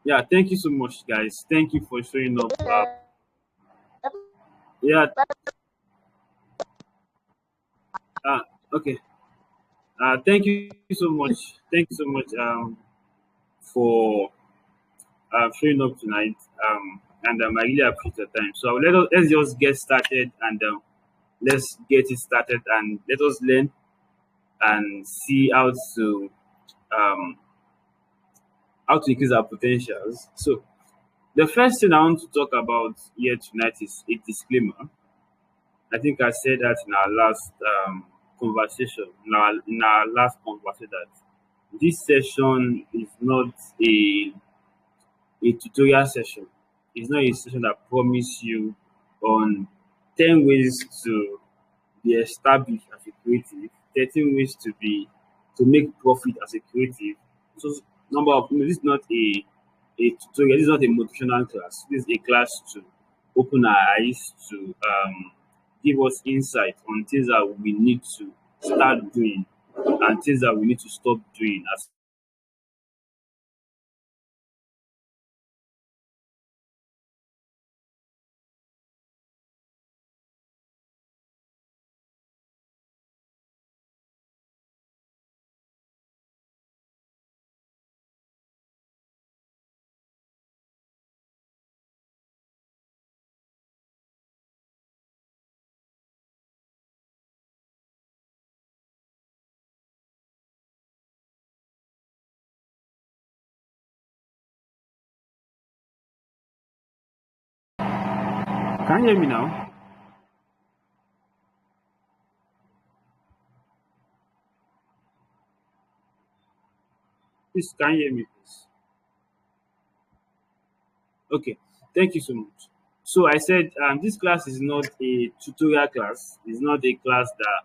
Yeah, thank you so much, guys. Thank you for showing up. Yeah, uh, okay. Thank you so much. Thank you so much for showing up tonight. And I really appreciate your time. So let's just get started and let's get it started and let us learn and see um, how to increase our potentials. So the first thing I want to talk about here tonight is a disclaimer. I think I said that in our last conversation, in our last conversation, that this session is not a tutorial session. It's not a session that promise you on 10 ways to be established as a creative, 13 ways to make profit as a creative. So number of this is not a tutorial, this is not a motivational class. This is a class to open our eyes to give us insight on things that we need to start doing and things that we need to stop doing as can you hear me now? Please can you hear me please? Okay, thank you so much. So I said this class is not a tutorial class. It's not a class that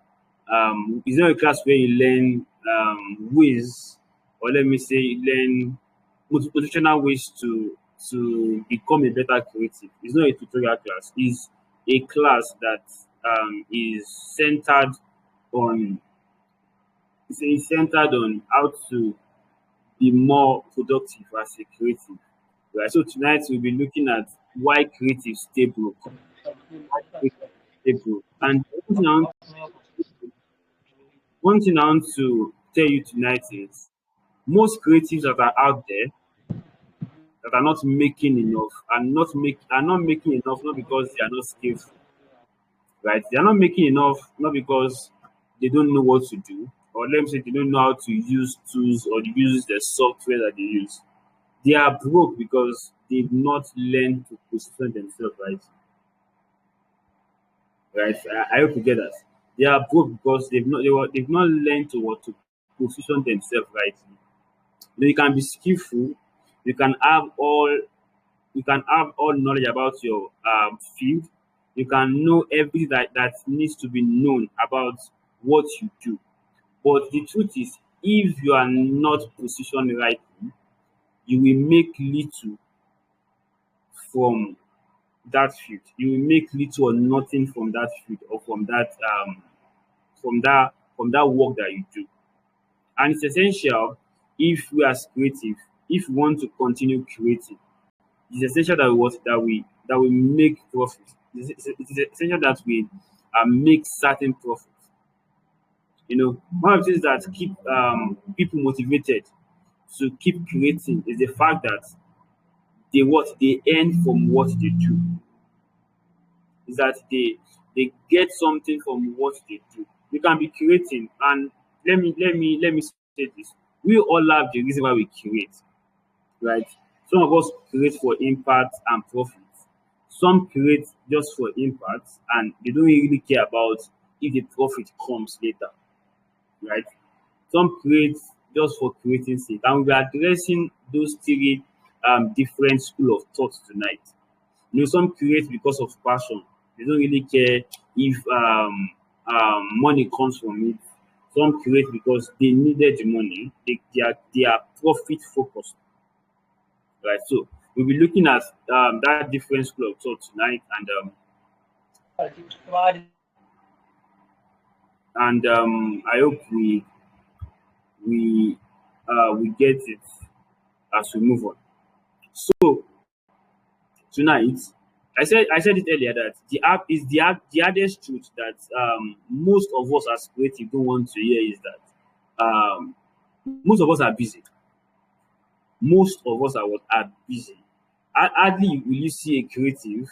it's not a class where you learn ways, or let me say, you learn motivational ways to become a better creative. It's not a tutorial class. It's a class that is centered on is centered on how to be more productive as a creative. Right. So tonight we'll be looking at why creatives stay broke. Why creatives stay broke. And one thing I want to tell you tonight is most creatives that are out there that are not making enough are not making enough not because they are not skillful, right? They are not making enough not because they don't know what to do, or let me say they don't know how to use tools or use the software that they use. They are broke because they've not learned to position themselves right. Right? I hope you get that. They are broke because they've not learned to what to position themselves right. You can be skillful, you can have all you can have all knowledge about your field, you can know everything that needs to be known about what you do. But the truth is, if you are not positioned right, you will make little from that field. You will make little or nothing from that field or from that work that you do. And it's essential if we as creative, if we want to continue creating, it's essential that we make profit. It is essential that we make certain profit. One of the things that keep people motivated to keep creating is the fact that they earn from what they do. Is that they get something from what they do. You can be creating, and let me say this: we all have the reason why we create, right? Some of us create for impact and profit. Some create just for impact, and they don't really care about if the profit comes later, right? Some create just for creating sake, and we're addressing those three different school of thought tonight. Some create because of passion. They don't really care if money comes from it. Some create because they needed the money. They are profit focused, right? So we'll be looking at that different school of thought tonight, and I hope we get it as we move on. So tonight, I said it earlier that the hardest truth that most of us as creative don't want to hear is that most of us are busy. Most of us are busy. Hardly will you see a creative,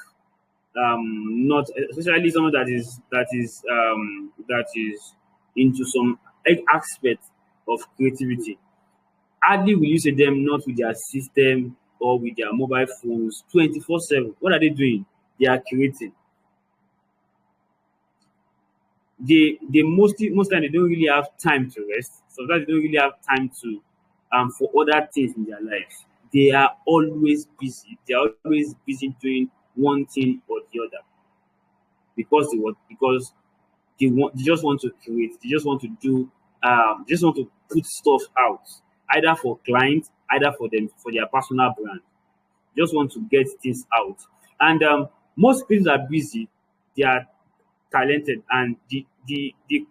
not especially someone that is into some aspect of creativity. Hardly will you see them not with their system or with their mobile phones 24/7. What are they doing? They are creating. They most time they don't really have time to rest. Sometimes they don't really have time to for other things in their life. They are always busy. They are always busy doing one thing or the other because they just want to create. They just want to do they just want to put stuff out either for clients, either for them for their personal brand. Just want to get things out. And most people are busy, they are talented, and the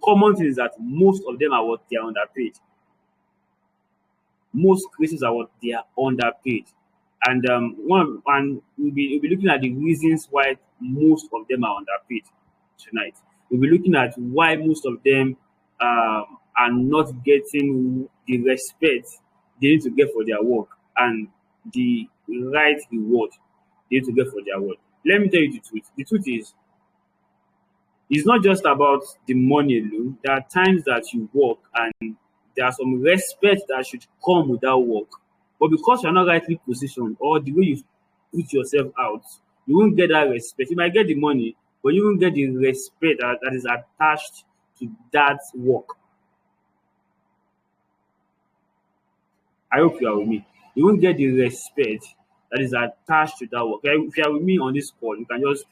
common thing is that most of them are what they are underpaid. Most creators are what they are underpaid. And we'll be looking at the reasons why most of them are underpaid tonight. We'll be looking at why most of them are not getting the respect they need to get for their work and the right reward they need to get for their work. Let me tell you the truth. The truth is, it's not just about the money alone. There are times that you work and there are some respect that should come with that work. But because you're not rightly positioned or the way you put yourself out, you won't get that respect. You might get the money, but you won't get the respect that is attached to that work. I hope you are with me. You won't get the respect that is attached to that work. If you are with me on this call, you can just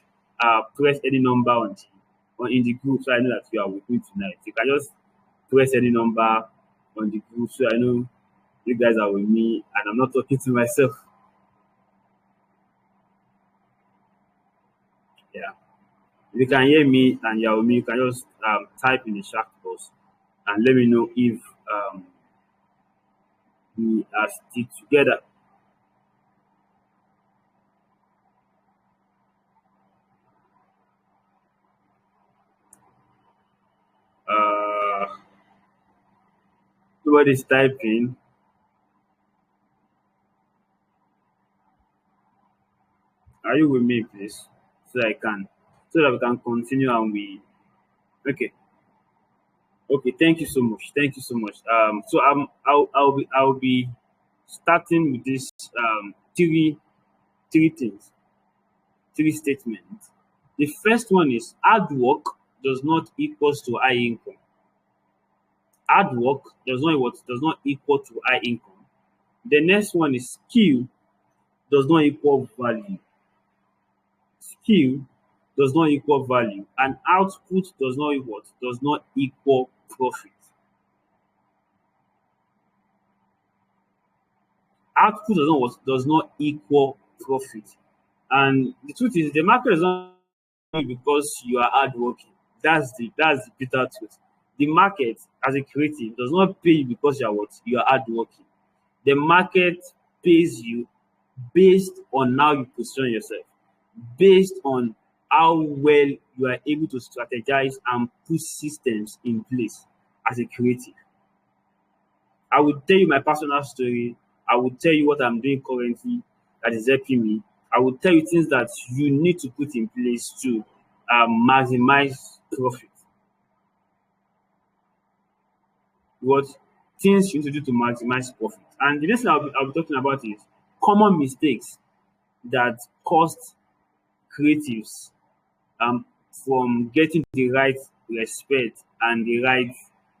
press any number in the group so I know that you are with me tonight. You can just press any number on the group so I know you guys are with me and I'm not talking to myself. Yeah. If you can hear me and you're with me, you can just type in the chat box and let me know if we are still together. Uh, Nobody's typing. Are you with me, please? So that we can continue and we. Okay, okay. Thank you so much. Thank you so much. So I'll be starting with this three things, three statements. The first one is hard work does not equals to high income. Hard work does not equal to high income. The next one is skill does not equal value. Skill does not equal value, and output does not equal profit. Output does not equal profit. And the truth is the market is not because you are hardworking. That's the bitter truth. The market as a creative does not pay you because you are hardworking. The market pays you based on how you position yourself, based on how well you are able to strategize and put systems in place as a creative. I will tell you my personal story. I will tell you what I'm doing currently that is helping me. I will tell you things that you need to put in place to maximize profit. What things you need to do to maximize profit. And the next thing I'll be talking about is common mistakes that cost creatives from getting the right respect and the right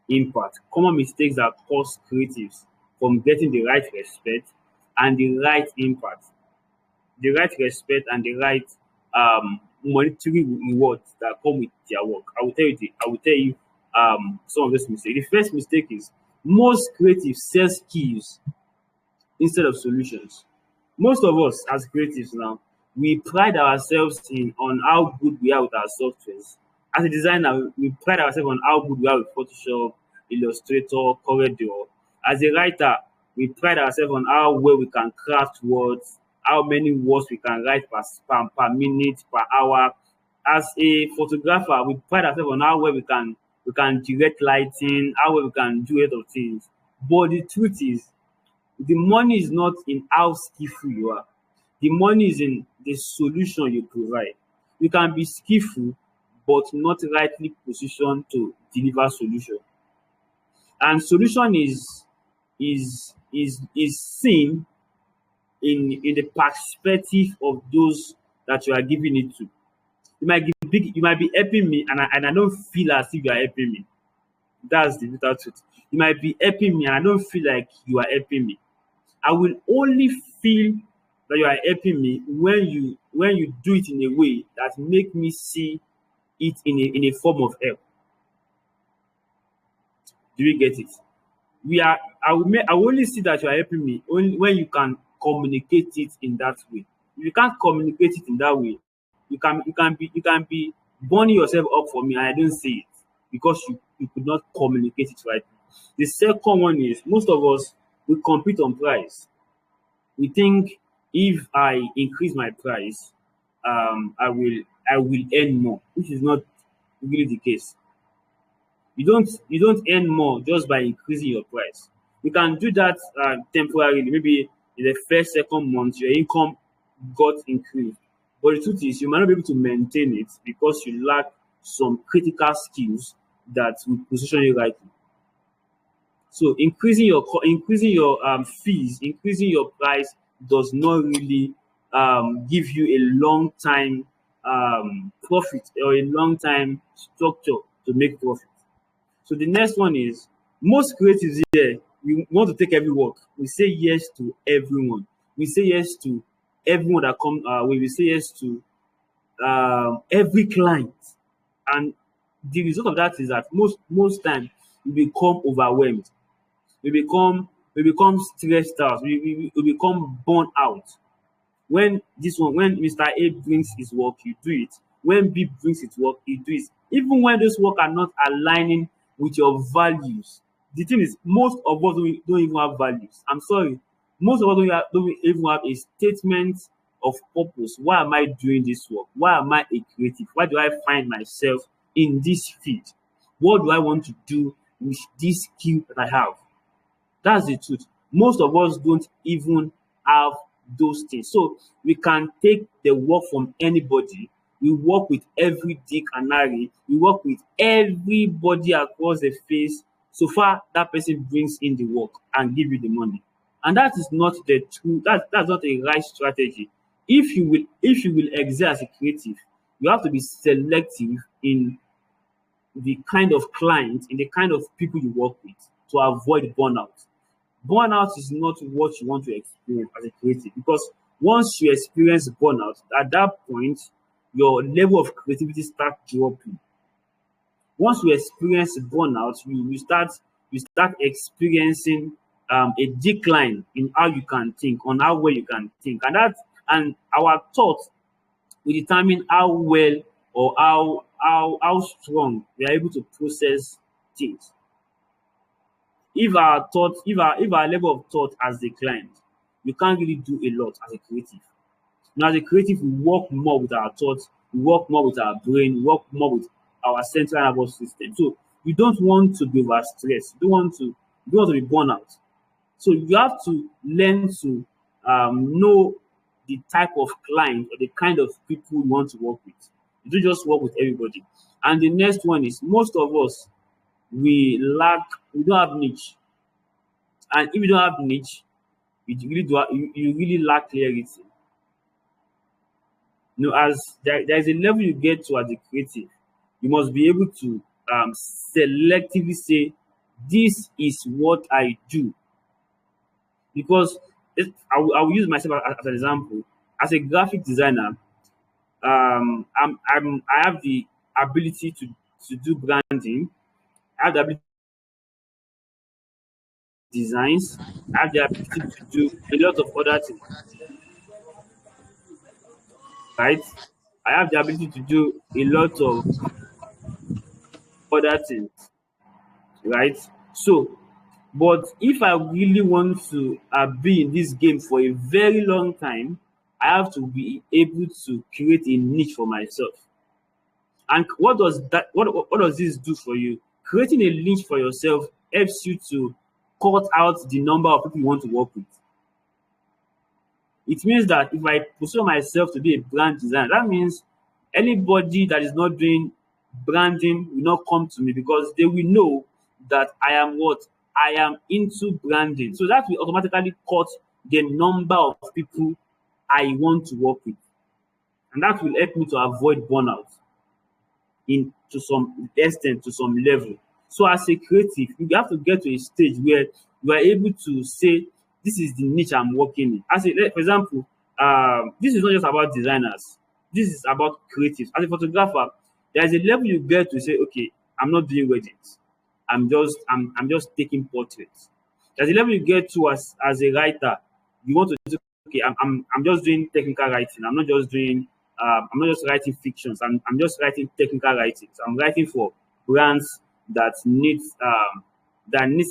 impact. Common mistakes that cost creatives from getting the right respect and the right impact. The right respect and the right monetary rewards that come with their work. I will tell you some of those mistakes. The first mistake is most creatives sell skills instead of solutions. Most of us as creatives now, we pride ourselves in on how good we are with our softwares. As a designer, we pride ourselves on how good we are with Photoshop, Illustrator, Corridor. As a writer, we pride ourselves on how well we can craft words, how many words we can write per minute, per hour. As a photographer, we pride ourselves on how well we can direct lighting, how well we can do a lot of things. But the truth is, the money is not in how skillful you are. The money is in the solution you provide. You can be skillful but not rightly positioned to deliver solution. And solution is seen in the perspective of those that you are giving it to. You might be helping me, and I don't feel as if you are helping me. That's the bitter truth. You might be helping me, and I don't feel like you are helping me. I will only feel that you are helping me when you do it in a way that make me see it in a form of help. Do you get it? We are I will only see that you are helping me only when you can communicate it in that way. If you can't communicate it in that way, you can be burning yourself up for me and I don't see it because you could not communicate it right. The second one is most of us we compete on price. We think if I increase my price, I will earn more, which is not really the case. You don't earn more just by increasing your price. You can do that temporarily. Maybe in the first, second month, your income got increased. But the truth is, you might not be able to maintain it because you lack some critical skills that will position you rightly. So increasing your fees, increasing your price does not really give you a long time profit or a long time structure to make profit. So the next one is most creatives here, we want to take every work. We say yes to everyone. We say yes to everyone that come our way. We say yes to every client. And the result of that is that most time we become overwhelmed. We become stressed out. We become burnt out. When Mr. A brings his work, you do it. When B brings his work, you do it. Even when those work are not aligning with your values. The thing is, most of us don't even have values. I'm sorry. Most of us don't even have a statement of purpose. Why am I doing this work? Why am I a creative? Why do I find myself in this field? What do I want to do with this skill that I have? That's the truth. Most of us don't even have those things. So we can take the work from anybody. We work with every Dick and Harry. We work with everybody across the face. So far, that person brings in the work and give you the money. And that is not the true. That's not a right strategy. If you will excel as a creative, you have to be selective in the kind of client, in the kind of people you work with to avoid burnout. Burnout is not what you want to experience as a creative because once you experience burnout, at that point, your level of creativity starts dropping. Once you experience burnout, you start experiencing a decline in how you can think, on how well you can think, and our thoughts will determine how well or how strong we are able to process things. If our level of thought has declined, you can't really do a lot as a creative. Now, as a creative, we work more with our thoughts, we work more with our brain, we work more with our central nervous system. So you don't want to be overstressed. You don't want to be burnt out. So you have to learn to know the type of client or the kind of people you want to work with. You don't just work with everybody. And the next one is most of us we don't have niche. And if you don't have niche, you really lack clarity. As there is a level you get to as a creative, you must be able to selectively say, this is what I do. Because I will use myself as an example. As a graphic designer, I have the ability to do branding. I have the ability to designs. I have the ability to do a lot of other things, right? I have the ability to do a lot of other things, right? So, but if I really want to be in this game for a very long time, I have to be able to create a niche for myself. And what does this do for you? Creating a niche for yourself helps you to cut out the number of people you want to work with. It means that if I pursue myself to be a brand designer, that means anybody that is not doing branding will not come to me, because they will know that I am what? I am into branding. So that will automatically cut the number of people I want to work with. And that will help me to avoid burnout in to some extent, to some level. So as a creative, you have to get to a stage where you are able to say, this is the niche I'm working in. For example, this is not just about designers. This is about creatives. As a photographer, there is a level you get to say, okay, I'm not doing weddings. I'm just taking portraits. There's a level you get to as a writer. You want to do, okay, I'm just doing technical writing. I'm not just writing fictions. I'm just writing technical writing. So I'm writing for brands that needs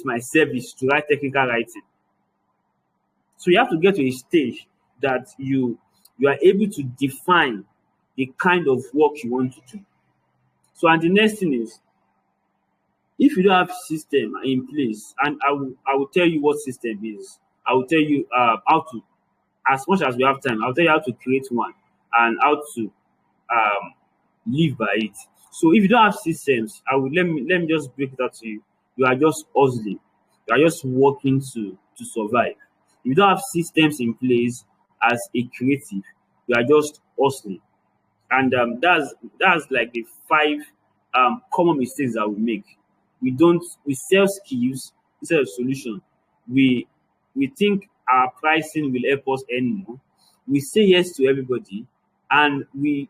my service to write technical writing. So you have to get to a stage that you are able to define the kind of work you want to do. So, and the next thing is, if you don't have system in place, and I will tell you what system is. I will tell you how to, as much as we have time, I'll tell you how to create one and how to live by it. So if you don't have systems, let me just break it out to you. You are just hustling. You are just working to survive. If you don't have systems in place as a creative, you are just hustling. And that's like the five common mistakes that we make. We sell skills instead of solution. We think our pricing will help us earn more. We say yes to everybody, and the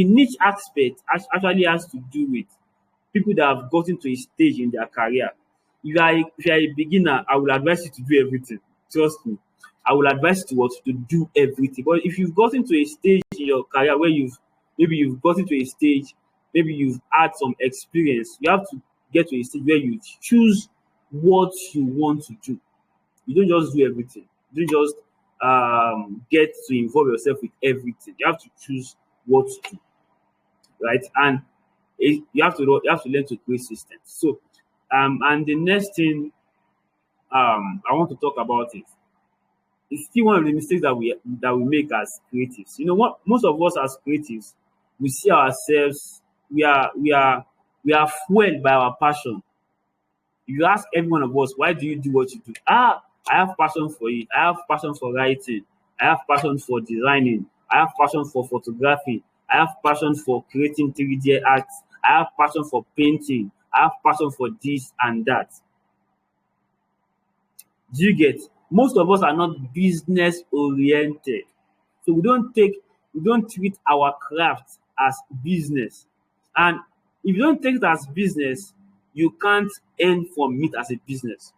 niche aspect actually has to do with people that have gotten to a stage in their career. If you are a beginner, I will advise you to do everything. Trust me. I will advise you to do everything. But if you've gotten to a stage in your career where you've gotten to a stage, maybe you've had some experience, you have to get to a stage where you choose what you want to do. You don't just do everything. You don't just get to involve yourself with everything. You have to choose what to do, right? And you have to learn to create systems. So, and the next thing I want to talk about is, it's still one of the mistakes that we make as creatives. You know what? Most of us as creatives, we see ourselves. We are fueled by our passion. If you ask every one of us, why do you do what you do? I have passion for it. I have passion for writing. I have passion for designing. I have passion for photography. I have passion for creating 3D art. I have passion for painting. I have passion for this and that. Do you get? Most of us are not business oriented. So we don't treat our craft as business. And if you don't take it as business, you can't earn from it as a business.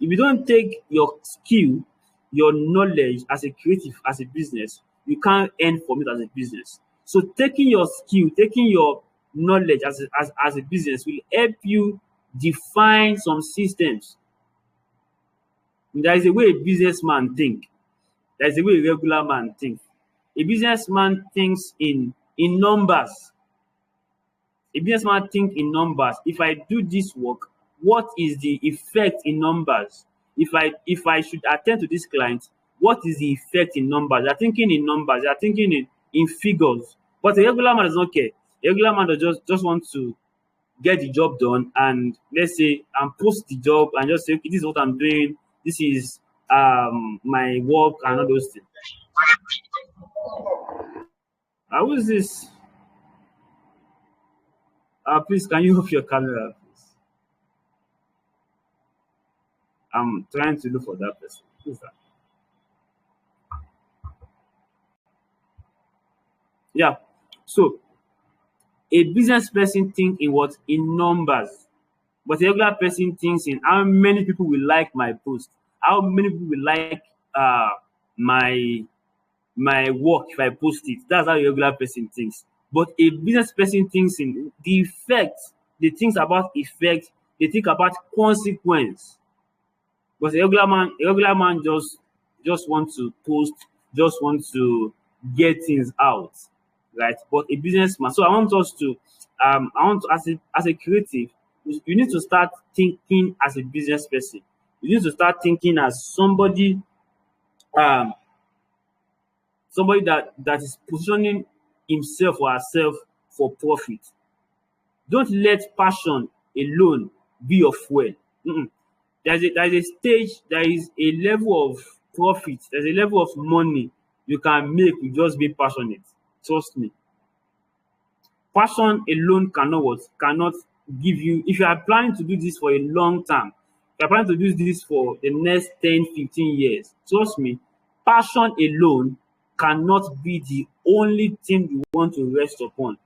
If you don't take your skill, your knowledge as a creative, as a business, you can't earn from it as a business. So taking your skill, taking your knowledge as a business will help you define some systems. There is a way a businessman think. There is a way a regular man think. A businessman thinks in numbers. A businessman think in numbers. If I do this work, what is the effect in numbers? If I should attend to this client, what is the effect in numbers? They are thinking in numbers. They are thinking in figures. But a regular man does not care. A regular man does just want to get the job done, and let's say, and post the job and just say, okay, this is what I'm doing. This is my work and all those things. Who is this? Please, can you off your camera, please? I'm trying to look for that person. Who's that? Yeah. So a business person think in what? In numbers. But a regular person thinks in how many people will like my post, how many people will like my work if I post it. That's how a regular person thinks. But a business person thinks in the effect. They think about effect. They think about consequence. But a regular man just want to post, just want to get things out, right? But a businessman. So I want us to, I want to, as a creative, you need to start thinking as a business person. You need to start thinking as um, somebody that is positioning himself or herself for profit. Don't let passion alone be your fuel. Mm-mm. There is a stage, there is a level of profit, there's a level of money you can make with just being passionate. Trust me. Passion alone cannot what? Cannot give you, if you are planning to do this for a long term, if you are planning to do this for the next 10, 15 years, trust me, passion alone cannot be the only thing you want to rest upon.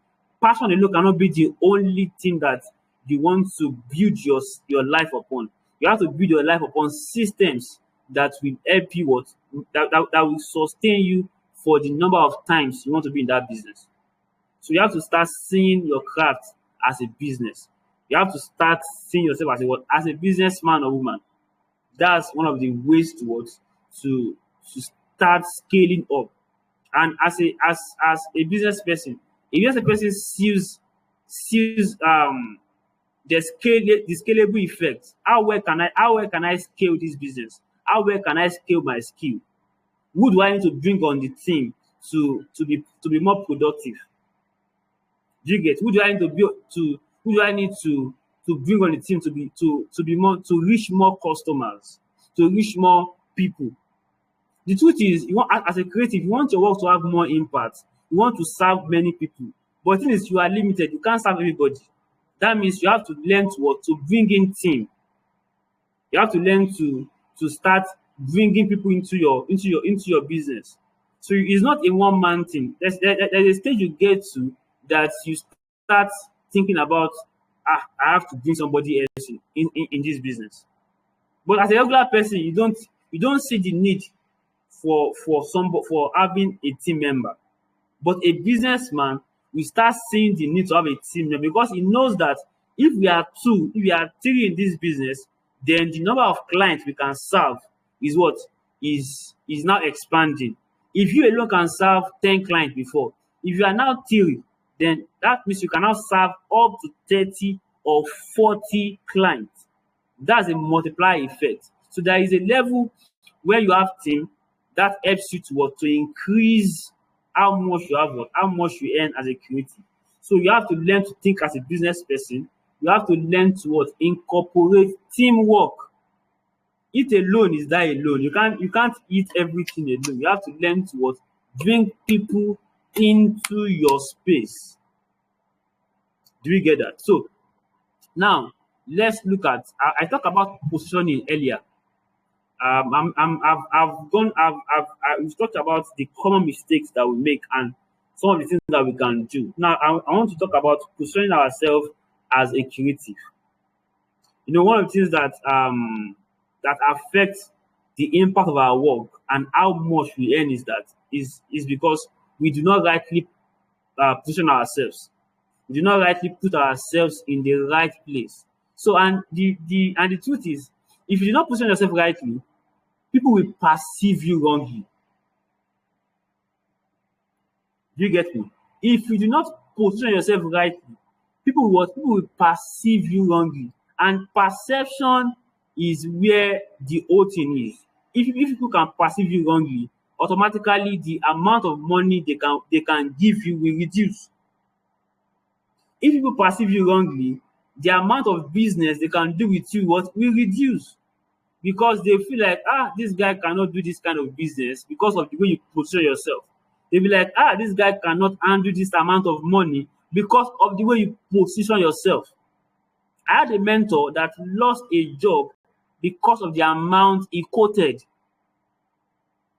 Passion alone cannot be the only thing that you want to build your life upon. You have to build your life upon systems that will help you what, that will sustain you for the number of times you want to be in that business. So you have to start seeing your craft as a business. You have to start seeing yourself as a what? As a businessman or woman. That's one of the ways to what? To start scaling up. And as a business person, if you as a person sees the scalable effect. How well can I scale this business? How well can I scale my skill? Who do I need to bring on the team to be more productive? Do you get? Who do I need to build to who do I need to bring on the team to be more, to reach more customers, to reach more people? The truth is, you want, as a creative, you want your work to have more impact. You want to serve many people. But the thing is, you are limited. You can't serve everybody. That means you have to learn to what? To bring in team. You have to learn to start bringing people into your business. So it's not a one man thing. There's a stage you get to that you start thinking about, I have to bring somebody else in this business. But as a regular person, you don't see the need for having a team member. But a businessman will start seeing the need to have a team member because he knows that if we are two, if we are three in this business, then the number of clients we can serve is what is now expanding. If you alone can serve 10 clients before, if you are now three, then that means you can now serve up to 30 or 40 clients. That's a multiplier effect. So there is a level where you have team that helps you to what? To increase how much you have, what? How much you earn as a creative. So you have to learn to think as a business person. You have to learn to what? Incorporate teamwork. Eat alone is die alone. You can't eat everything alone. You have to learn to what? Bring people into your space. Do you get that? So now let's look at, I talked about positioning earlier. We've talked about the common mistakes that we make and some of the things that we can do. Now, I want to talk about positioning ourselves as a creative. One of the things that affects the impact of our work and how much we earn is because we do not rightly position ourselves. We do not rightly put ourselves in the right place. So, and the truth is, if you do not position yourself rightly, people will perceive you wrongly. Do you get me? If you do not position yourself rightly, people will perceive you wrongly. And perception is where the whole thing is. If people can perceive you wrongly, automatically the amount of money they can give you will reduce. If people perceive you wrongly, the amount of business they can do with you will reduce. Because they feel like, this guy cannot do this kind of business because of the way you position yourself. They'll be like, this guy cannot handle this amount of money because of the way you position yourself. I had a mentor that lost a job because of the amount he quoted.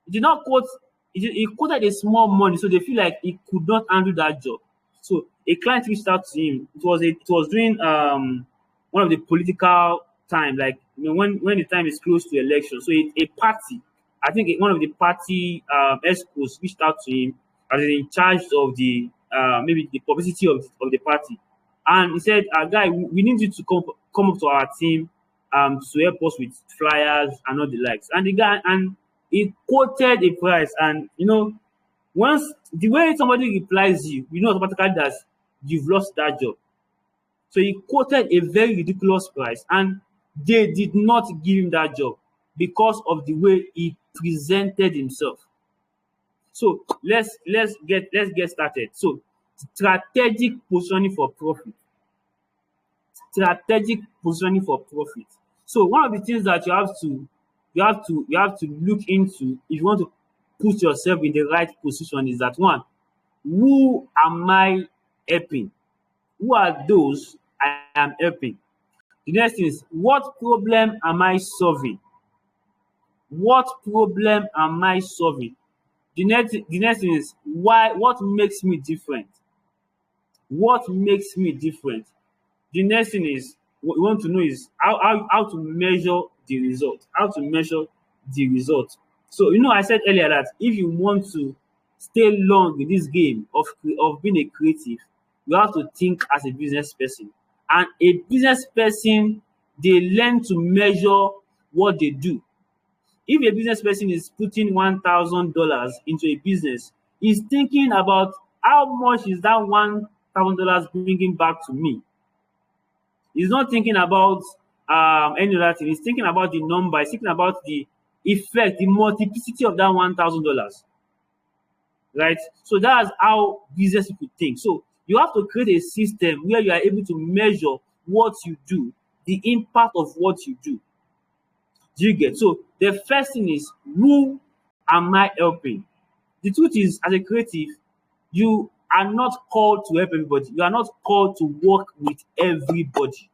He did not quote, he quoted a small money, so they feel like he could not handle that job. So a client reached out to him. It was during one of the political time, like when the time is close to election. So a party, I think one of the party execos reached out to him as in charge of the maybe the publicity of the party, and he said, "Guy, we need you to come up to our team to help us with flyers and all the likes. And the guy, and he quoted a price, and once the way somebody replies you know automatically that you've lost that job. So he quoted a very ridiculous price, and they did not give him that job because of the way he presented himself. So let's get started. So strategic positioning for profit. Strategic positioning for profit. So one of the things that you have to look into if you want to put yourself in the right position is that, one, who am I helping? Who are those I am helping? The next thing is, what problem am I solving? What problem am I solving? The next thing is, what makes me different? What makes me different? The next thing is, what we want to know is how to measure the result. How to measure the result. So I said earlier that if you want to stay long in this game of being a creative, you have to think as a business person. And a business person, they learn to measure what they do. If a business person is putting $1,000 into a business, he's thinking about how much is that $1,000 bringing back to me. He's not thinking about any other thing. He's thinking about the number. He's thinking about the effect, the multiplicity of that $1,000. Right? So that's how business people think. So you have to create a system where you are able to measure what you do, the impact of what you do. Do you get? So the first thing is, who am I helping? The truth is, as a creative, you are not called to help everybody. You are not called to work with everybody.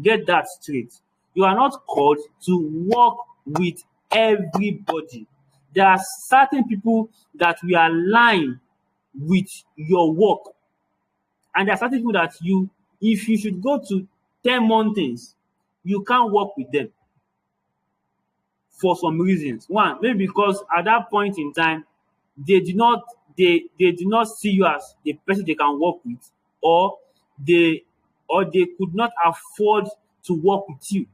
Get that straight. You are not called to work with everybody. There are certain people that will align with your work. And there are certain people that if you should go to 10 mountains, you can't work with them for some reasons. One, maybe because at that point in time, they do not see you as the person they can work with, or they could not afford to work with you.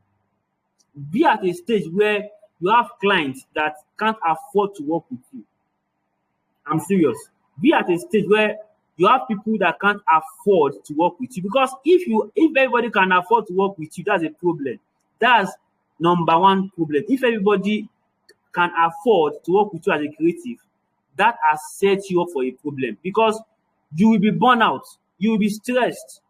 Be at a stage where you have clients that can't afford to work with you. I'm serious. Be at a stage where you have people that can't afford to work with you, because if everybody can afford to work with you, that's a problem. That's number one problem. If everybody can afford to work with you as a creative, that has set you up for a problem, because you will be burnt out, you will be stressed.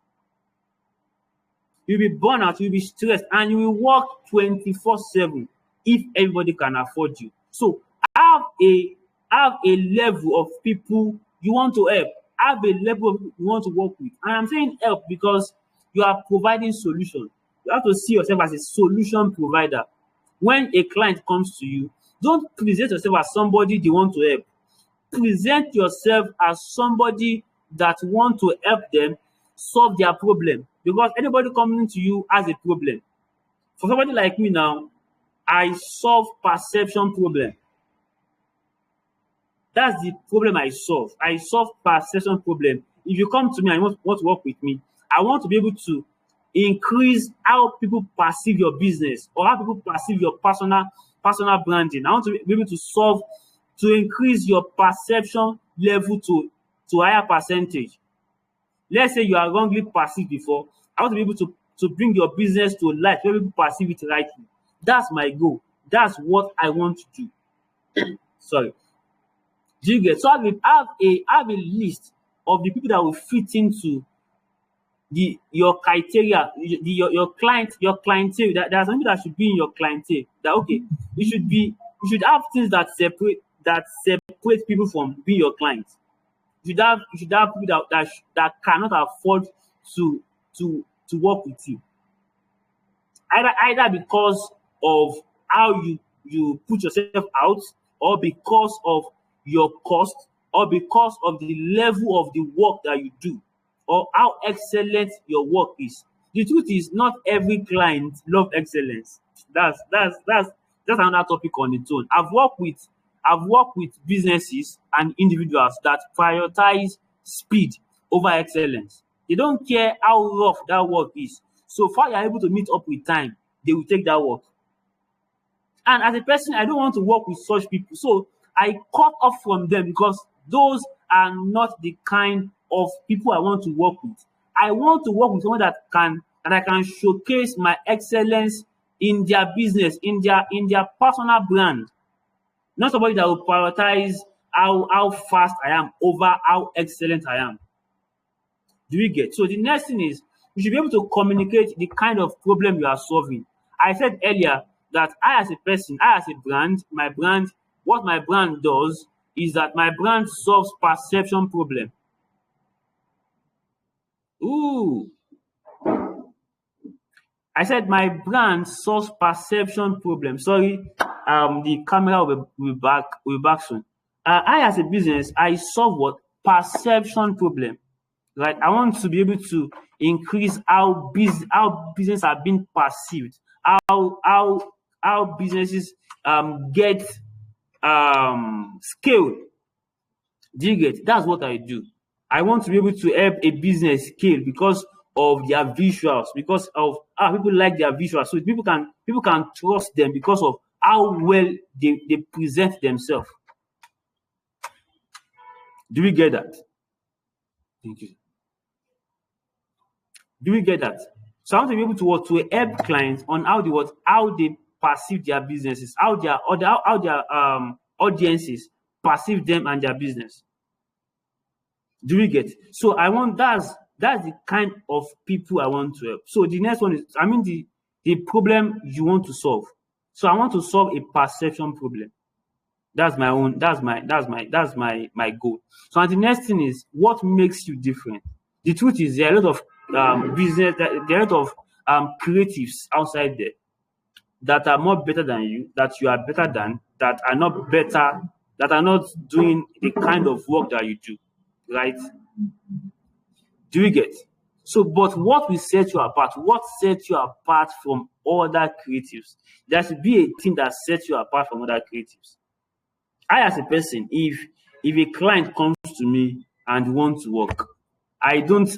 You'll be burnt out, you'll be stressed, and you will work 24/7 if everybody can afford you. So have a level of people you want to help. Have a level of people you want to work with. And I'm saying help because you are providing solution. You have to see yourself as a solution provider. When a client comes to you, don't present yourself as somebody they want to help. Present yourself as somebody that want to help them solve their problem, because anybody coming to you has a problem. For somebody like me now, I solve perception problem. That's the problem I solve. I solve perception problem. If you come to me and want to work with me, I want to be able to increase how people perceive your business, or how people perceive your personal branding. I want to be able to increase your perception level to a higher percentage. Let's say you are wrongly perceived before. I want to be able to bring your business to life where people perceive it rightly. That's my goal. That's what I want to do. Sorry. Do you get? So I have a list of the people that will fit into your criteria, your clientele. There are some people that should be in your clientele. That okay, you should have things that separate people from being your clients. You should have people that cannot afford to work with you. Either because of how you put yourself out, or because of your cost, or because of the level of the work that you do, or how excellent your work is. The truth is, not every client love excellence. That's another topic on its own. I've worked with businesses and individuals that prioritize speed over excellence. They don't care how rough that work is. So far, you're able to meet up with time. they will take that work. And as a person, I don't want to work with such people. So I cut off from them because those are not the kind of people I want to work with. I want to work with someone that I can showcase my excellence in their business, in their personal brand. Not somebody that will prioritize how fast I am over how excellent I am. Do we get? So the next thing is you should be able to communicate the kind of problem you are solving. I said earlier that I as a person, I as a brand, what my brand does is that my brand solves perception problem. Ooh. I said my brand solves perception problem. Sorry, the camera will be back soon. I as a business, I solve what? Perception problem. Right? I want to be able to increase how business are being perceived, how businesses get scale. Do you get? That's what I do. I want to be able to help a business scale because of their visuals, because of how people like their visuals. So people can trust them because of how well they present themselves. Do we get that? Thank you. Do we get that? So I want to be able to help clients on how they perceive their businesses, how their audiences perceive them and their business. Do we get? So that's the kind of people I want to help. So the next one is the problem you want to solve. So I want to solve a perception problem. That's my goal. So and the next thing is what makes you different. The truth is there are a lot of there are a lot of creatives outside there that are more better than you, that you are better than, that are not better, that are not doing the kind of work that you do, right? Do you get? So, but what will set you apart? What sets you apart from other creatives? There should be a thing that sets you apart from other creatives. I, as a person, if a client comes to me and wants to work, I don't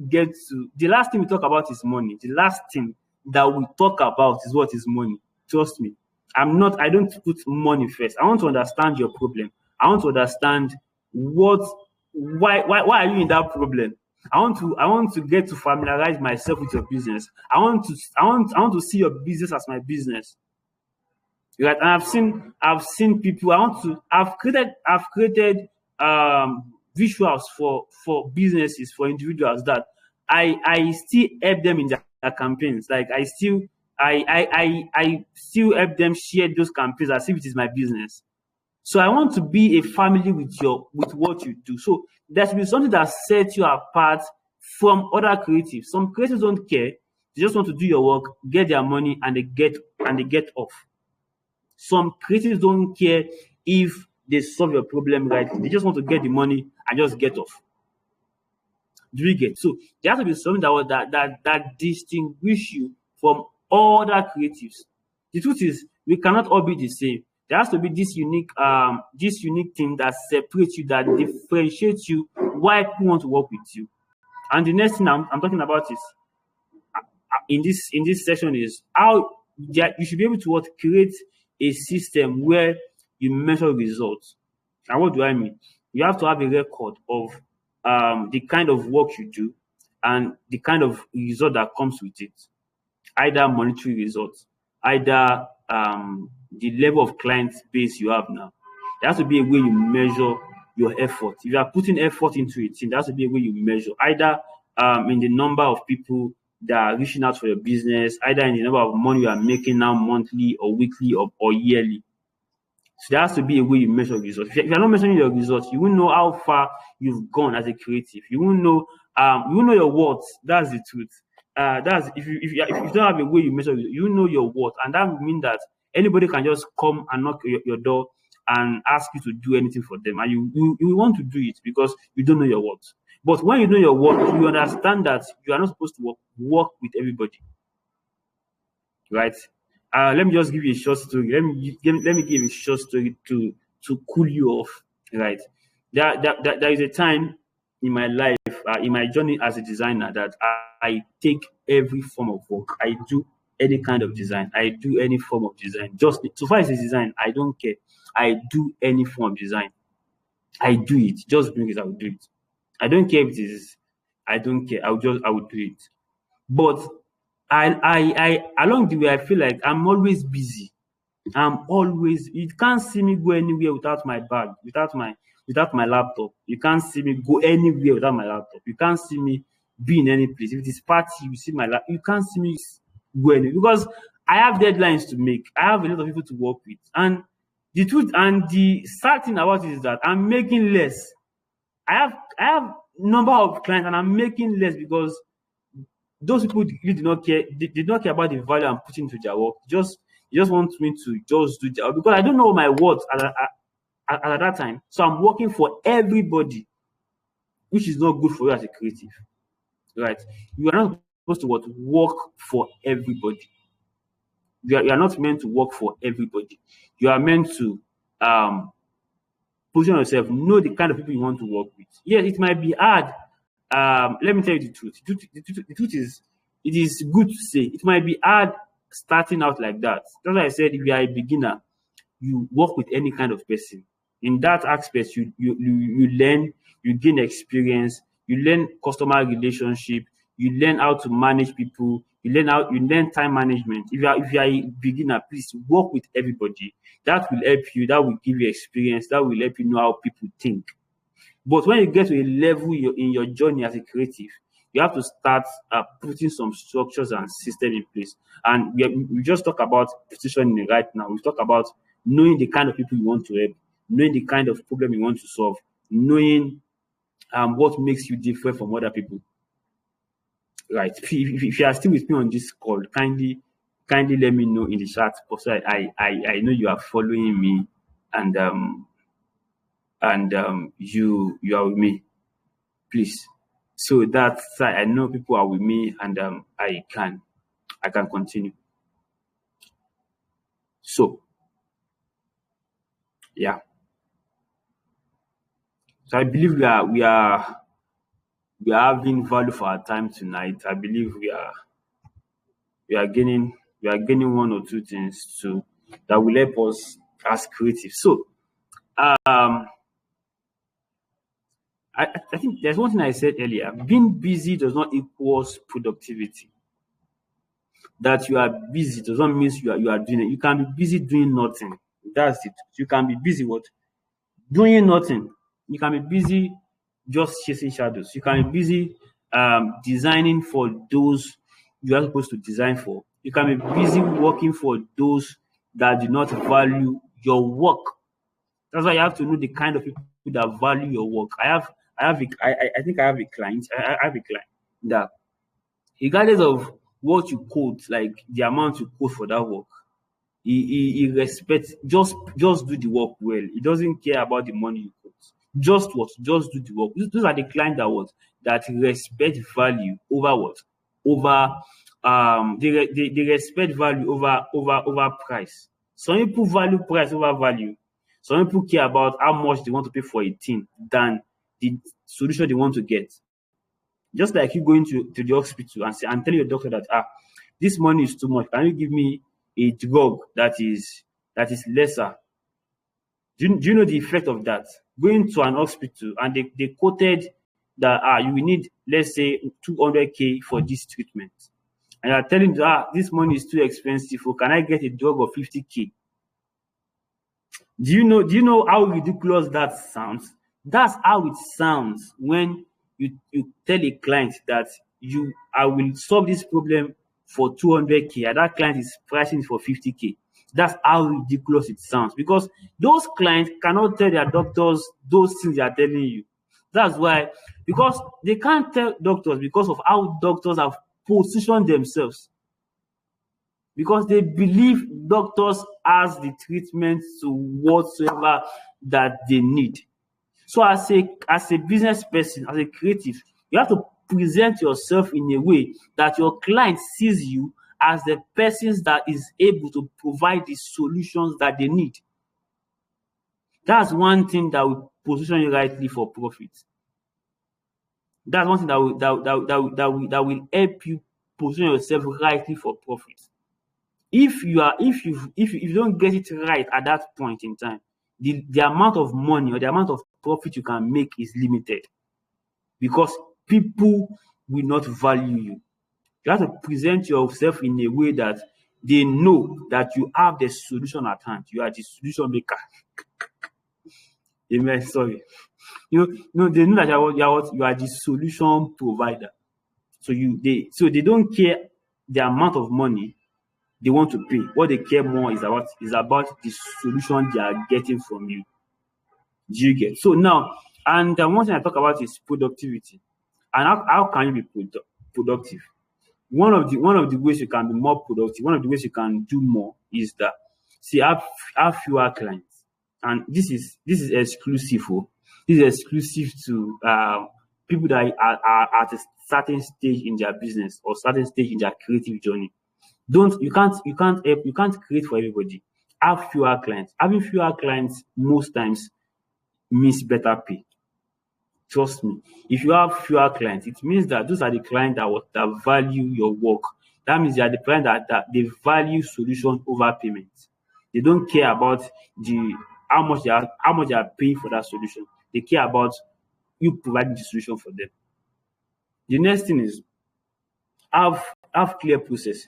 get to. The last thing we talk about is money. The last thing that we talk about is what is money. Trust me. I don't put money first. I want to understand your problem. I want to understand why are you in that problem? I want to get to familiarize myself with your business. I want to see your business as my business. Right? And I've seen people. I've created visuals for businesses, for individuals that I still help them in their campaigns. Like I still help them share those campaigns as if it is my business. So I want to be a family with what you do. So there should be something that sets you apart from other creatives. Some creatives don't care. They just want to do your work, get their money, and they get off. Some creatives don't care if they solve your problem right. They just want to get the money and just get off. Do we get? So there has to be something that distinguish you from other creatives. The truth is, we cannot all be the same. There has to be this unique thing that separates you, that differentiates you, why people want to work with you. And the next thing I'm talking about is in this session is how you should be able to create a system where you measure results. And what do I mean? You have to have a record of the kind of work you do and the kind of result that comes with it. Either monetary results, either the level of client base you have now. There has to be a way you measure your effort. If you are putting effort into it, there has to be a way you measure. Either in the number of people that are reaching out for your business, either in the number of money you are making now monthly or weekly or yearly. So there has to be a way you measure results. If you're not measuring your results, you won't know how far you've gone as a creative. You won't know your worth. That's the truth. That's if you don't have a way you measure, you know your worth, and that would mean that anybody can just come and knock your door and ask you to do anything for them, and you want to do it because you don't know your worth. But when you know your worth, you understand that you are not supposed to work with everybody, right? Let me just give you a short story. Let me give you a short story to cool you off, right? There is a time in my life in my journey as a designer, that I take every form of work. I do any kind of design. I do any form of design. Just so far as it's design, I don't care. I do any form of design. I do it. Just bring it. I will do it. I don't care if it is. I don't care. I will do it. But along the way, I feel like I'm always busy. I'm always, you can't see me go anywhere without my bag, without my laptop. You can't see me go anywhere without my laptop. You can't see me be in any place. If it is party, you see my laptop. You can't see me go anywhere because I have deadlines to make. I have a lot of people to work with. And the truth and the sad thing about it is that I'm making less. I have number of clients and I'm making less because those people really do not care. They did not care about the value I'm putting into their work. They just want me to just do their, because I don't know my worth at that time. So I'm working for everybody, which is not good for you as a creative, right? You are not supposed to work for everybody. You are not meant to work for everybody. You are meant to position yourself, know the kind of people you want to work with. Yes, it might be hard. Let me tell you the truth. The truth is, it is good to say it might be hard starting out like that. That's why I said if you are a beginner, you work with any kind of person. In that aspect, you learn, you gain experience, you learn customer relationship, you learn how to manage people, you learn time management. If you are a beginner, please work with everybody. That will help you, that will give you experience, that will help you know how people think. But when you get to a level in your journey as a creative, you have to start putting some structures and system in place. And we just talk about positioning right now. We talk about knowing the kind of people you want to help, knowing the kind of problem you want to solve, knowing what makes you different from other people. Right. If you are still with me on this call, kindly let me know in the chat because I know you are following me and you are with me, please. So that's I know people are with me and I can continue. So yeah. So I believe we are having value for our time tonight. I believe we are gaining one or two things to that will help us as creatives. So um I think there's one thing I said earlier. Being busy does not equals productivity. That you are busy does not mean you are doing it. You can be busy doing nothing. That's it. You can be busy what? Doing nothing. You can be busy just chasing shadows. You can be busy designing for those you are supposed to design for. You can be busy working for those that do not value your work. That's why you have to know the kind of people that value your work. I think I have a client. I have a client that regardless of what you quote, like the amount you quote for that work, he respects just do the work well. He doesn't care about the money you quote. Just do the work. Those are the clients that respect value over what? Over they respect value over price. Some people value price over value. Some people care about how much they want to pay for a thing than the solution they want to get. Just like you going to the hospital and telling your doctor that this money is too much. Can you give me a drug that is lesser? Do you know the effect of that? Going to an hospital and they quoted that you will need, let's say, 200K for this treatment. And you're telling them, this money is too expensive. Or can I get a drug of 50K? Do you know how ridiculous that sounds? That's how it sounds when you tell a client that I will solve this problem for 200K and that client is pricing it for 50K. That's how ridiculous it sounds because those clients cannot tell their doctors those things they are telling you. That's why, because they can't tell doctors because of how doctors have positioned themselves, because they believe doctors has the treatment to whatsoever that they need. So as a business person, as a creative, you have to present yourself in a way that your client sees you as the person that is able to provide the solutions that they need. That's one thing that will position you rightly for profit. That's one thing that will help you position yourself rightly for profit. If you don't get it right at that point in time, the amount of money or the amount of profit you can make is limited because people will not value you. You have to present yourself in a way that they know that you have the solution at hand. You are the solution maker. Amen. Sorry. They know that you are the solution provider. So they don't care the amount of money they want to pay. What they care more is about the solution they are getting from you. Do you get? So now, and one thing I talk about is productivity. And how can you be productive? One of the ways you can be more productive, one of the ways you can do more is that have fewer clients. And this is exclusive. This is exclusive to people that are at a certain stage in their business or certain stage in their creative journey. Don't you can't create for everybody. Have fewer clients. Having fewer clients most times means better pay. Trust me. If you have fewer clients, it means that those are the clients that value your work. That means they are the clients that they value solution over payment. They don't care about the how much they are paying for that solution. They care about you providing the solution for them. The next thing is have have clear processes.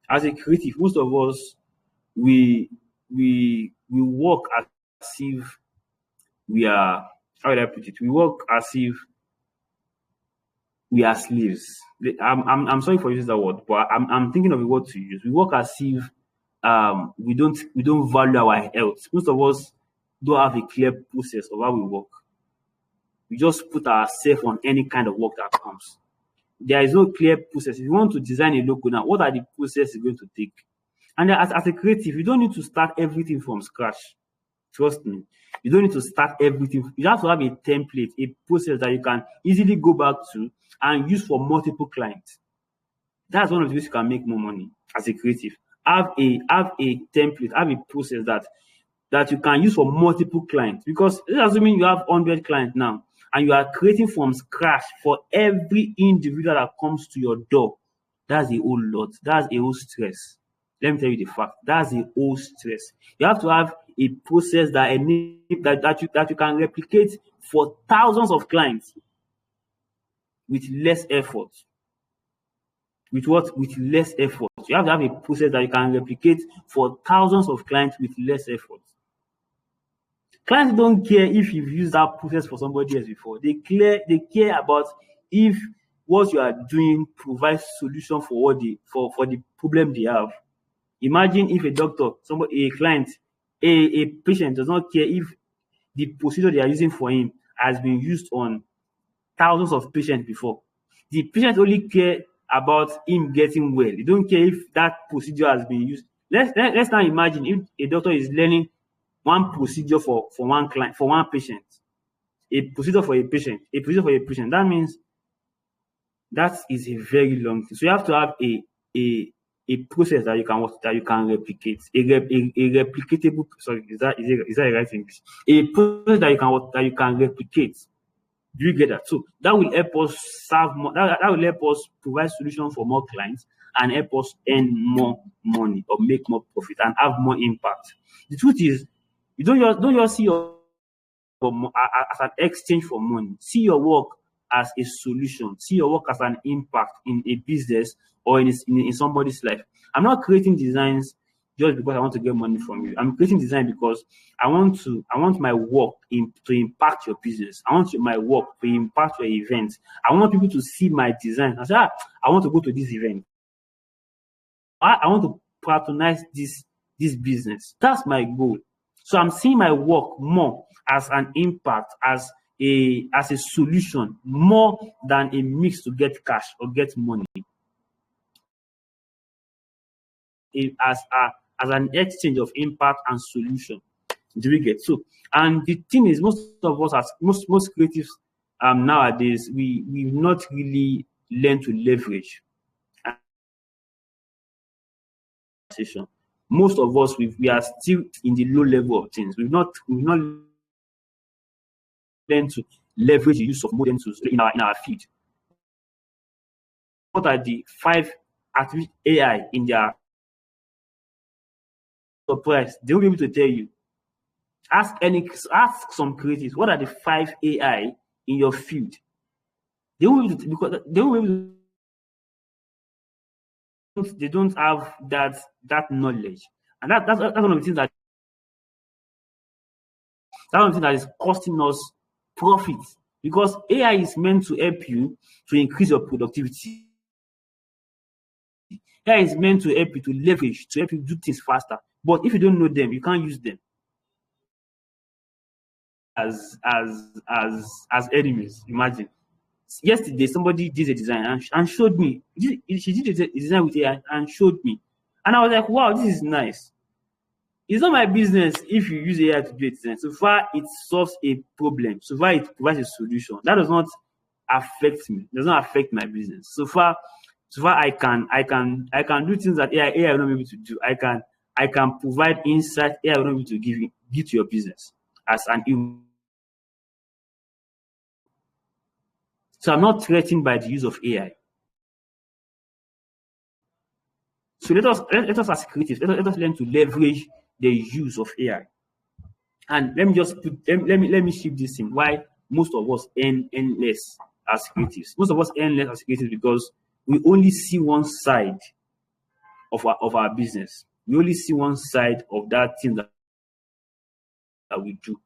As a creative, most of us we work as if we are, how would I put it? We work as if we are slaves. I'm sorry for using that word, but I'm thinking of a word to use. We work as if we don't value our health. Most of us don't have a clear process of how we work. We just put ourselves on any kind of work that comes. There is no clear process. If you want to design a logo now, what are the processes going to take? And then as a creative, you don't need to start everything from scratch. Trust me. You don't need to start everything. You have to have a template, a process that you can easily go back to and use for multiple clients. That's one of the ways you can make more money as a creative. Have a template, have a process that you can use for multiple clients. Because let's assuming you have 100 clients now and you are creating from scratch for every individual that comes to your door. That's a whole lot. That's a whole stress. Let me tell you the fact. That's a whole stress. You have to have a process that you can replicate for thousands of clients with less effort. With what? With less effort. You have to have a process that you can replicate for thousands of clients with less effort. Clients don't care if you've used that process for somebody else before. They care about if what you are doing provides solution for the problem they have. Imagine if a client, a patient does not care if the procedure they are using for him has been used on thousands of patients before. The patient only care about him getting well. They don't care if that procedure has been used. Let's now imagine if a doctor is learning one procedure for one client, for one patient, a procedure for a patient, a procedure for a patient. That means that is a very long thing. So you have to have a process that you can replicate, a replicatable. Sorry, is that a right English? A process that you can replicate. Do you get that? So that will help us serve more. That will help us provide solutions for more clients and help us earn more money or make more profit and have more impact. The truth is, you don't just see your as an exchange for money. See your work as a solution. See your work as an impact in a business or in somebody's life. I'm not creating designs just because I want to get money from you. I'm creating design because I want my work to impact your business. I want my work to impact your event. I want people to see my design and say, I want to go to this event. I want to patronize this business. That's my goal. So I'm seeing my work more as an impact, as a solution, more than a mix to get cash or get money. As an exchange of impact and solution. Do we get? So, and the thing is, most of us, as most creatives nowadays, we've not really learned to leverage. Most of us, we are still in the low level of things. We've not learned to leverage the use of modern tools in our field. What are the 5 artificial AI in their surprise? They will be able to tell you. Ask some creatives, what are the 5 AI in your field? They will be able to, because they will be able to, they don't have that knowledge. And that's one of the things that is costing us profit, because AI is meant to help you to increase your productivity. AI is meant to help you to leverage, to help you do things faster. But if you don't know them, you can't use them as enemies. Imagine. Yesterday, somebody did a design and showed me. She did a design with AI and showed me. And I was like, wow, this is nice. It's not my business if you use AI to do a design. So far, it solves a problem. So far, it provides a solution. That does not affect me. It does not affect my business. So far I can do things that AI will not be able to do. I can provide insight AI will not be able to give to your business as an human. So I'm not threatened by the use of AI. So let us as creatives, let us learn to leverage the use of AI. And let me just let me shift this in. Why most of us earn less as creatives. Most of us earn less as creatives because we only see one side of our business. We only see one side of that thing that we do.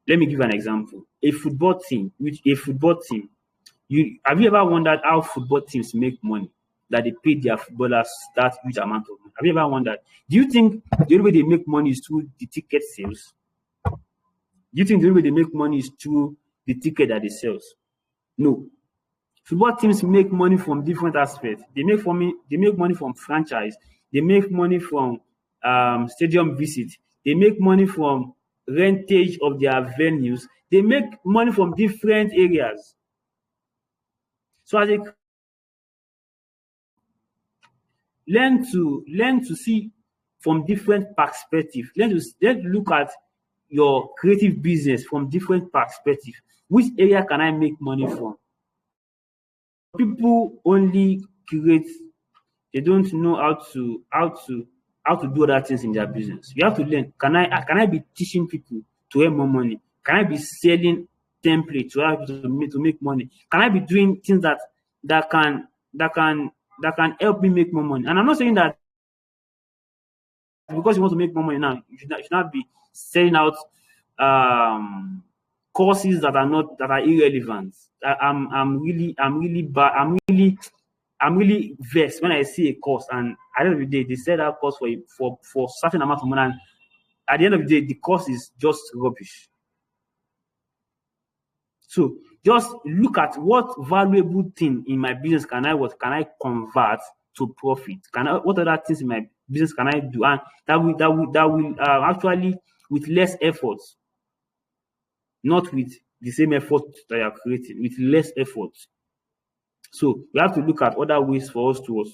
Let me give an example. A football team, have you ever wondered how football teams make money? That they pay their footballers that huge amount of money. Have you ever wondered? Do you think the only way they make money is through the ticket sales? Do you think the only way they make money is through the ticket that they sell? No. Football teams make money from different aspects. They make money from franchise. They make money from stadium visit. They make money from rentage of their venues. They make money from different areas. So as a learn to see from different perspectives. Let's look at your creative business from different perspectives. Which area can I make money from? People only create, they don't know how to do other things in their business. You have to learn. Can I be teaching people to earn more money? Can I be selling templates to make money? Can I be doing things that can help me make more money? And I'm not saying that because you want to make more money now, you should not be selling out courses that are irrelevant. I'm really vexed when I see a course and at the end of the day they sell that course for certain amount of money, and at the end of the day the course is just rubbish. So just look at what valuable thing in my business can I convert to profit? What other things in my business can I do? And that will actually with less effort, not with the same effort that you are creating, with less effort. So we have to look at other ways for us to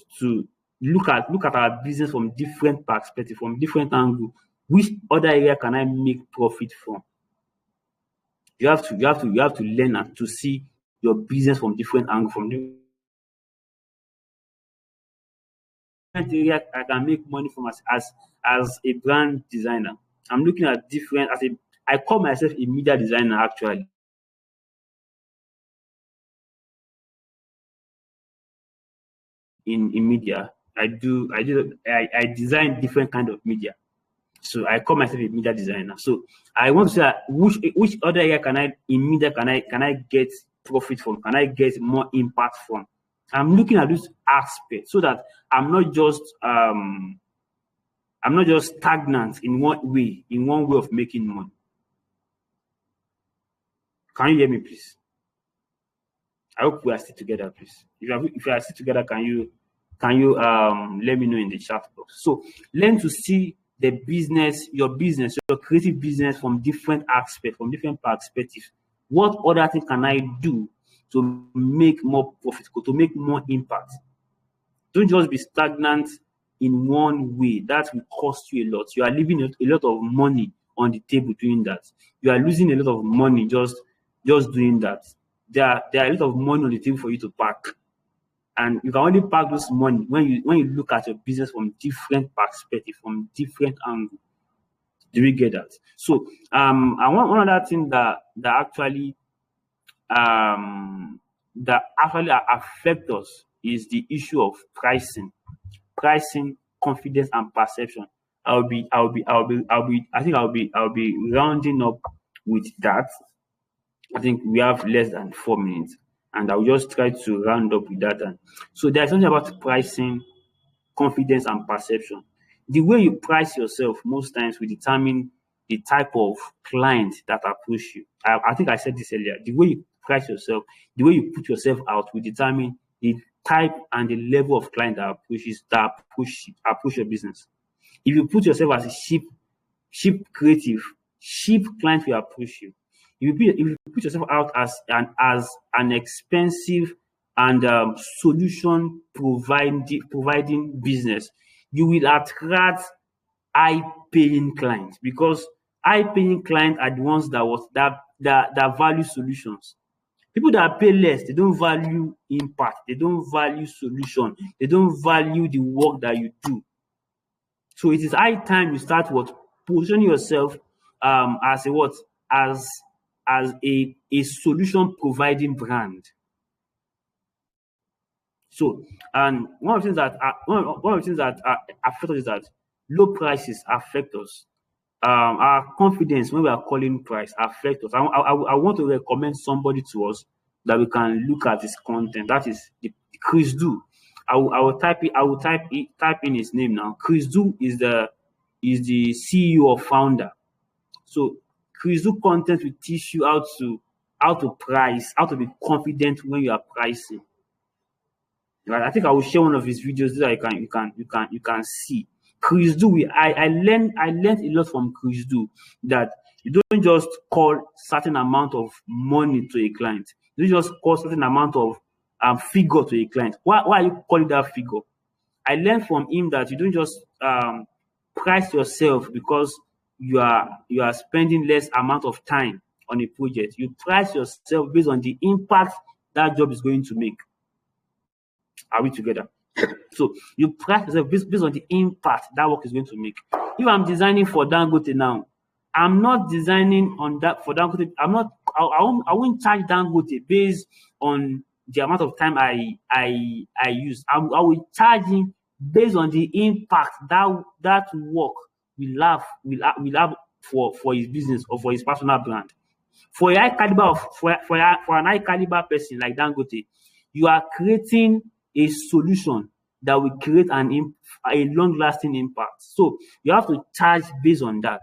look at our business from different perspective, from different angle. Which other area can I make profit from? You have to learn and to see your business from different angle, from different area I can make money from as a brand designer. I'm looking at different I call myself a media designer actually. In media, I design different kind of media. So I call myself a media designer. So I want to say that which other area can I get profit from? Can I get more impact from? I'm looking at this aspect so that I'm not just stagnant in one way of making money. Can you hear me, please? I hope we are still together, please. If you are still together, can you let me know in the chat box? So learn to see your creative business from different aspects, from different perspectives. What other thing can I do to make more profit, to make more impact? Don't just be stagnant in one way. That will cost you a lot. You are leaving a lot of money on the table doing that. You are losing a lot of money just just doing that. There are a lot of money on the table for you to pack, and you can only pack this money when you look at your business from different perspective, from different angles. Do we get that? So and one other thing that actually affect us is the issue of pricing, confidence, and perception. I'll be rounding up with that. I think we have less than 4 minutes, and I'll just try to round up with that. And so there's something about pricing, confidence, and perception. The way you price yourself most times will determine the type of client that approach you. I think I said this earlier. The way you price yourself, the way you put yourself out will determine the type and the level of client that approach your business. If you put yourself as a cheap creative, cheap client will approach you. If you put yourself out as an expensive and solution providing business, you will attract high paying clients, because high paying clients are the ones that value solutions. People that pay less, they don't value impact, they don't value solution, they don't value the work that you do. So it is high time you start positioning yourself as a what as a solution providing brand. So, and one of the things that affect us is that low prices affect us. Our confidence when we are calling price affect us. I want to recommend somebody to us that we can look at his content. That is Chris Do. I will type in his name now. Chris Do is the CEO or founder. So Chris Do content will teach you how to price, how to be confident when you are pricing. Right? I think I will share one of his videos so that you can see. Chris Do, I learned a lot from Chris Do, that you don't just call certain amount of money to a client. You don't just call certain amount of figure to a client. Why are you calling that figure? I learned from him that you don't just price yourself because you are spending less amount of time on a project. You price yourself based on the impact that job is going to make. Are we together? So you price yourself based on the impact that work is going to make. If I'm designing for Dangote now, I'm not designing on that for Dangote. I won't charge Dangote based on the amount of time I use. I will charge him based on the impact that work will have for his business or for his personal brand. For a high caliber for an high caliber person like Dangote, you are creating a solution that will create a long lasting impact. So you have to charge based on that,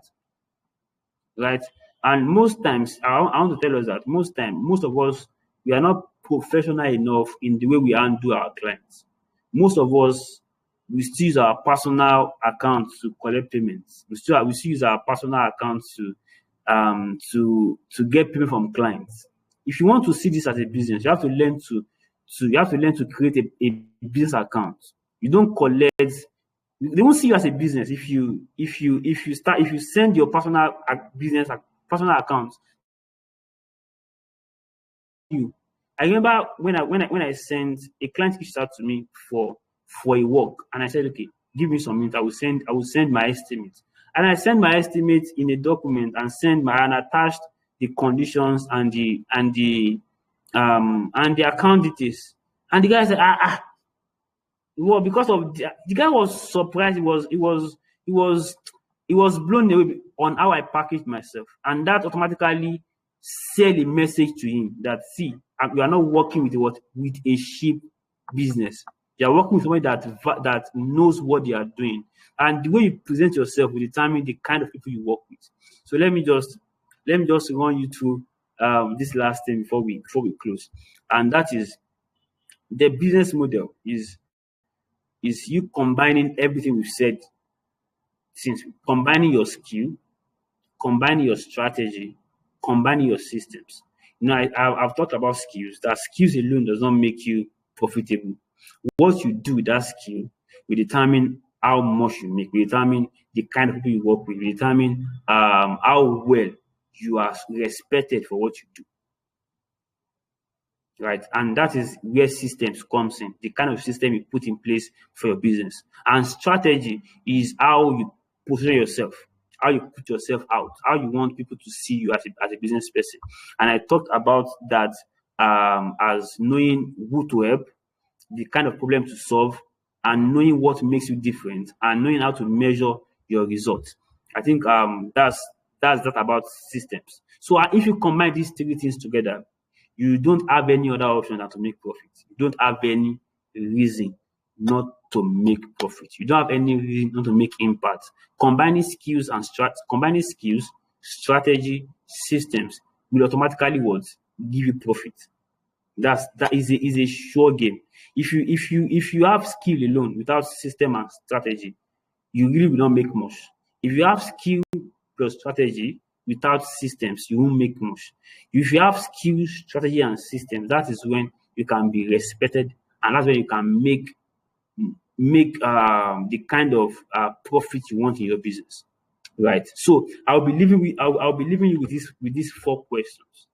right? And most times, I want to tell us that most of us, we are not professional enough in the way we handle our clients. Most of us, we still use our personal account to collect payments. We still use our personal account to get payment from clients. If you want to see this as a business, you have to learn to create a business account. You don't collect. They won't see you as a business if you send your personal account. I remember when I sent a client reached out to me for a work, and I said, okay, give me some minutes. I will send my estimate, and I sent my estimate in a document and attached the conditions and the account details. And the guy said, well, because of the guy was surprised. He was blown away on how I packaged myself, and that automatically sell a message to him that, see, we are not working with a cheap business. You are working with somebody that knows what they are doing, and the way you present yourself will determine the kind of people you work with. So let me just run you through this last thing before we close, and that is the business model is you combining everything we've said, since combining your skill, combining your strategy, combining your systems. I've talked about skills. That skills alone does not make you profitable. What you do with that skill will determine how much you make, will determine the kind of people you work with, will determine how well you are respected for what you do. right? And that is where systems comes in, the kind of system you put in place for your business. And strategy is how you position yourself, how you put yourself out, how you want people to see you as a business person. And I talked about that as knowing who to help, the kind of problem to solve, and knowing what makes you different, and knowing how to measure your results. I think that's that about systems. So if you combine these three things together, you don't have any other option than to make profit. You don't have any reason not to make profit. You don't have any reason not to make impact. Combining skills, strategy, systems will automatically what give you profit. That is a sure game. If you have skill alone without system and strategy, you really will not make much. If you have skill plus strategy without systems, you won't make much. If you have skill, strategy, and systems, that is when you can be respected, and that's when you can make the kind of profit you want in your business. Right. So I'll be leaving you with these four questions.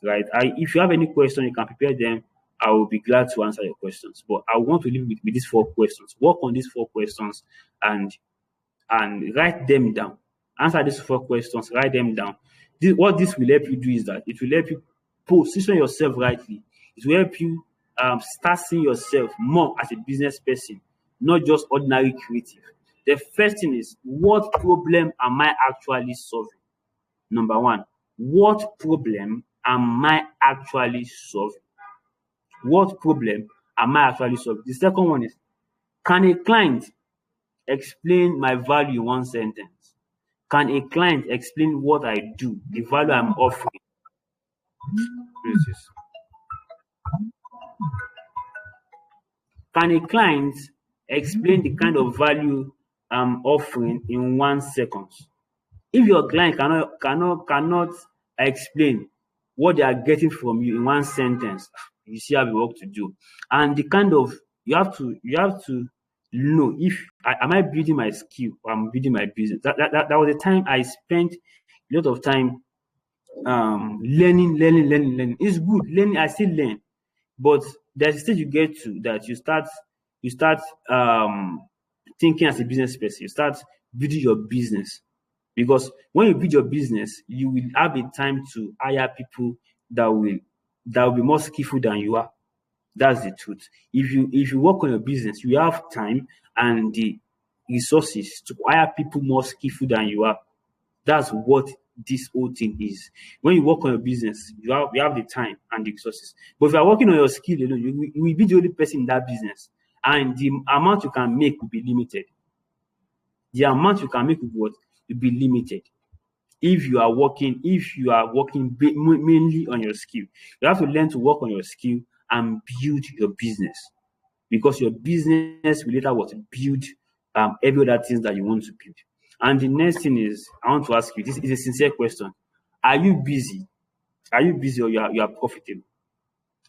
Right. If you have any question, you can prepare them. I will be glad to answer your questions. But I want to leave with these four questions. Work on these four questions and write them down. Answer these four questions, write them down. What this will help you do is that it will help you position yourself rightly. It will help you start seeing yourself more as a business person, not just ordinary creative. The first thing is, what problem am I actually solving? Number one, what problem am I actually solving? What problem am I actually solving? The second one is, can a client explain my value in one sentence? Can a client explain what I do, the value I'm offering? Please. Can a client explain the kind of value I'm offering in 1 second? If your client cannot explain what they are getting from you in one sentence, you still have work to do. And the kind of you have to know if am I building my skill or I'm building my business. That was the time I spent a lot of time learning. It's good learning. I still learn, but there's a stage you get to that you start thinking as a business person. You start building your business, because when you build your business, you will have a time to hire people that will be more skillful than you are. That's the truth. If you work on your business, you have time and the resources to hire people more skillful than you are. That's what this whole thing is. When you work on your business, you have the time and the resources. But if you are working on your skill alone, you will be the only person in that business, and the amount you can make will be limited. The amount you can make will be limited. If you are working mainly on your skill, you have to learn to work on your skill and build your business, because your business will later build every other things that you want to build. And the next thing is, I want to ask you, this is a sincere question: are you busy? Are you busy, or you are profitable?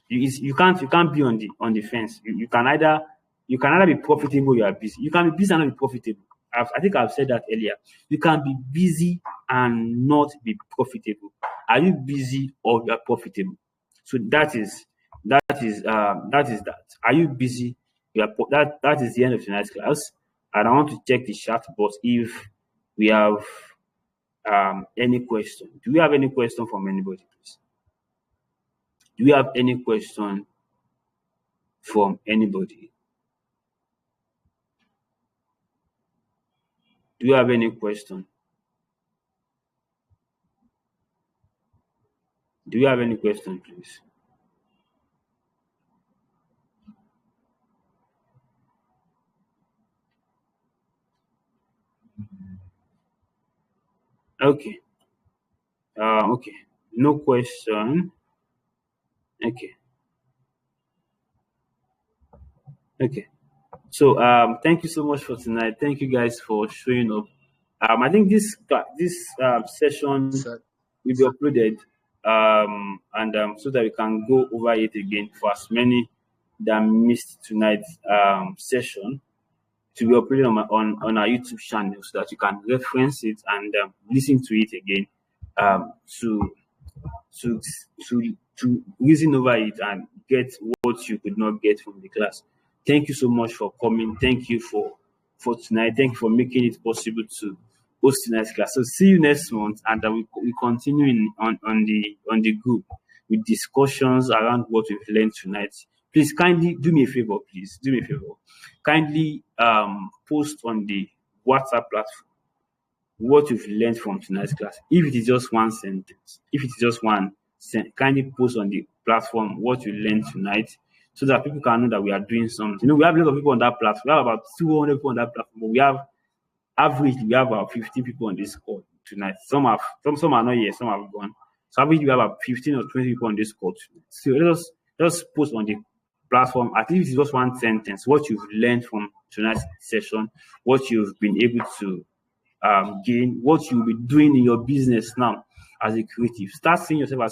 You can't be on the fence. You can either be profitable or you are busy. You can be busy and not be profitable. I think I've said that earlier. You can be busy and not be profitable. Are you busy or you are profitable? So that is that. Are you busy? That is the end of tonight's class. And I want to check the chat box if we have any question. Do we have any question from anybody, please? Do we have any question from anybody? Do you have any question? Do you have any question, please? Okay. Okay. No question. Okay. Okay. So thank you so much for tonight. Thank you guys for showing up. I think this session Sir, will be uploaded, and so that we can go over it again for as many that missed tonight's session, to be uploaded on our YouTube channel, so that you can reference it and listen to it again, to to to reason over it and get what you could not get from the class. Thank you so much for coming. Thank you for tonight. Thank you for making it possible to host tonight's class. So see you next month, and we continue on the group with discussions around what we've learned tonight. Please kindly do me a favor. Please do me a favor. Kindly post on the WhatsApp platform what you've learned from tonight's class. If it is just one sentence, if it is just kindly post on the platform what you learned tonight so that people can know that we are doing something. You know, we have a lot of people on that platform. We have about 200 people on that platform, but we have averagely we have about 15 people on this call tonight. Some are not here, some have gone. So averagely we have about 15 or 20 people on this call tonight. So let us post on the platform, at least it's just one sentence, what you've learned from tonight's session, what you've been able to gain, what you'll be doing in your business now as a creative. Start seeing yourself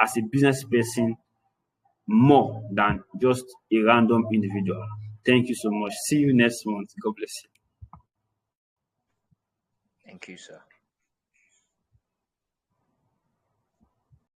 as a business person more than just a random individual. Thank you so much. See you next month. God bless you. Thank you, sir.